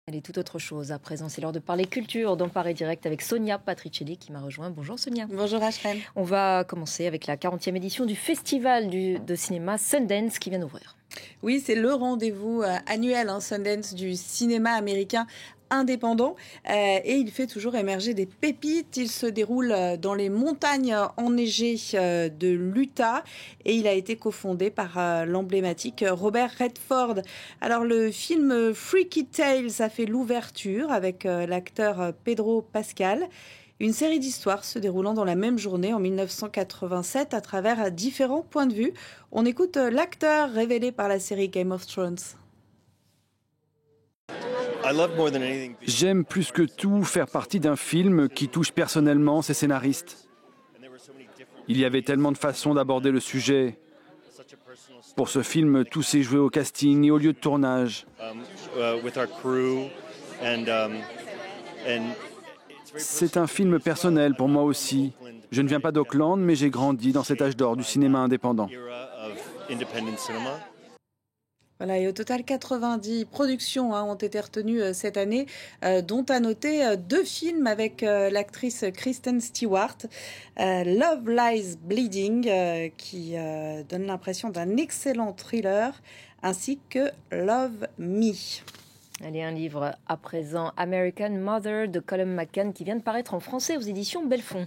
Elle est tout autre chose. À présent, c'est l'heure de parler culture dans Paris Direct avec Sonia Patricelli qui m'a rejoint. Bonjour Sonia. Bonjour Rachel. On va commencer avec la 40e édition du festival de cinéma Sundance qui vient d'ouvrir. Oui, c'est le rendez-vous annuel Sundance du cinéma américain indépendant et il fait toujours émerger des pépites. Il se déroule dans les montagnes enneigées de l'Utah et il a été cofondé par l'emblématique Robert Redford. Alors le film Freaky Tales a fait l'ouverture avec l'acteur Pedro Pascal. Une série d'histoires se déroulant dans la même journée en 1987 à travers différents points de vue. On écoute l'acteur révélé par la série Game of Thrones. J'aime plus que tout faire partie d'un film qui touche personnellement ses scénaristes. Il y avait tellement de façons d'aborder le sujet. Pour ce film, tout s'est joué au casting et au lieu de tournage. C'est un film personnel pour moi aussi. Je ne viens pas d'Auckland, mais j'ai grandi dans cet âge d'or du cinéma indépendant. Voilà, et au total, 90 productions ont été retenues cette année, dont à noter 2 films avec l'actrice Kristen Stewart. Love Lies Bleeding, qui donne l'impression d'un excellent thriller, ainsi que Love Me. Allez, un livre à présent, American Mother de Colum McCann, qui vient de paraître en français aux éditions Belfond.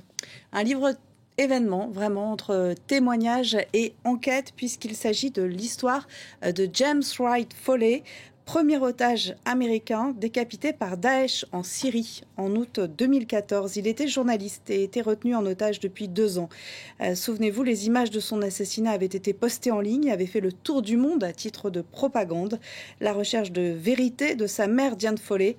Un livre événement, vraiment, entre témoignages et enquêtes, puisqu'il s'agit de l'histoire de James Wright Foley, premier otage américain décapité par Daesh en Syrie en août 2014. Il était journaliste et était retenu en otage depuis 2 ans. Souvenez-vous, les images de son assassinat avaient été postées en ligne et avaient fait le tour du monde à titre de propagande. La recherche de vérité de sa mère Diane Foley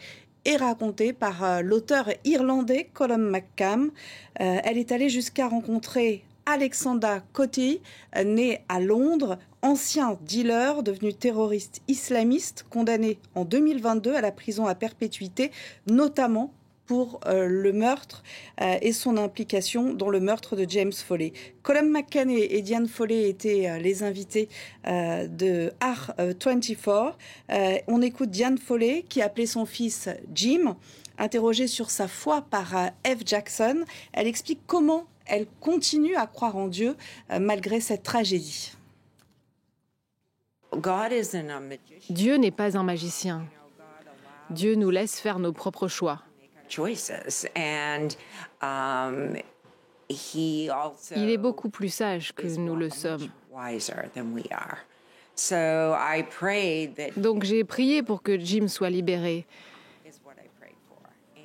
est racontée par l'auteur irlandais Colum McCann. Elle est allée jusqu'à rencontrer Alexandra Cottee, née à Londres, ancien dealer devenu terroriste islamiste, condamné en 2022 à la prison à perpétuité, notamment pour le meurtre et son implication dans le meurtre de James Foley. Colum McCann et Diane Foley étaient les invités de Art24. On écoute Diane Foley qui appelait son fils Jim. Interrogée sur sa foi par F. Jackson, elle explique comment elle continue à croire en Dieu malgré cette tragédie. Dieu n'est pas un magicien. Dieu nous laisse faire nos propres choix. Il est beaucoup plus sage que nous le sommes. Donc j'ai prié pour que Jim soit libéré.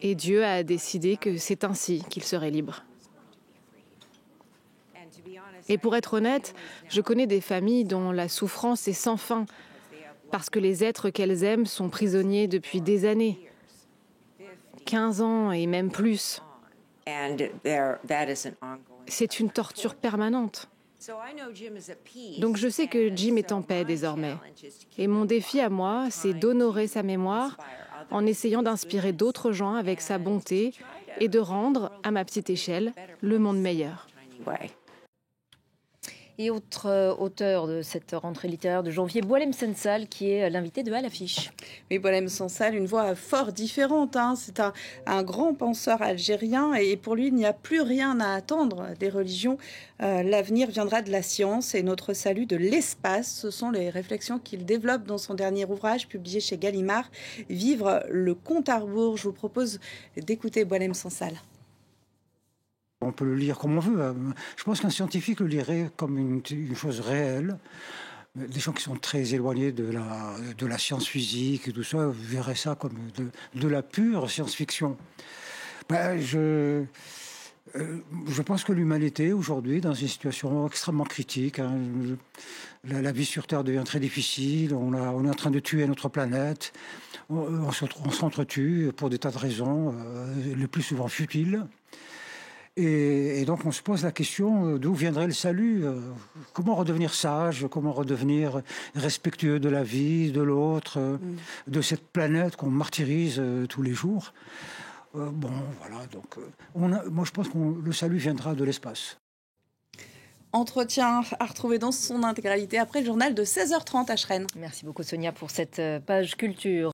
Et Dieu a décidé que c'est ainsi qu'il serait libre. Et pour être honnête, je connais des familles dont la souffrance est sans fin, parce que les êtres qu'elles aiment sont prisonniers depuis des années, 15 ans et même plus. C'est une torture permanente. Donc je sais que Jim est en paix désormais. Et mon défi à moi, c'est d'honorer sa mémoire en essayant d'inspirer d'autres gens avec sa bonté et de rendre, à ma petite échelle, le monde meilleur. Et autre auteur de cette rentrée littéraire de janvier, Boualem Sansal, qui est l'invité de À l'affiche. Oui, Boualem Sansal, une voix fort différente. C'est un grand penseur algérien et pour lui, il n'y a plus rien à attendre des religions. L'avenir viendra de la science et notre salut de l'espace. Ce sont les réflexions qu'il développe dans son dernier ouvrage publié chez Gallimard, Vivre le compte à rebours. Je vous propose d'écouter Boualem Sansal. On peut le lire comme on veut. Je pense qu'un scientifique le lirait comme une chose réelle. Les gens qui sont très éloignés de la science physique et tout ça verraient ça comme de la pure science-fiction. Je pense que l'humanité, aujourd'hui, dans une situation extrêmement critique, la vie sur Terre devient très difficile, on est en train de tuer notre planète, on s'entretue pour des tas de raisons, le plus souvent futiles. Et donc on se pose la question d'où viendrait le salut, comment redevenir sage, comment redevenir respectueux de la vie, de l'autre, de cette planète qu'on martyrise tous les jours. Moi je pense que le salut viendra de l'espace. Entretien à retrouver dans son intégralité après le journal de 16h30 à Chrène. Merci beaucoup Sonia pour cette page culture.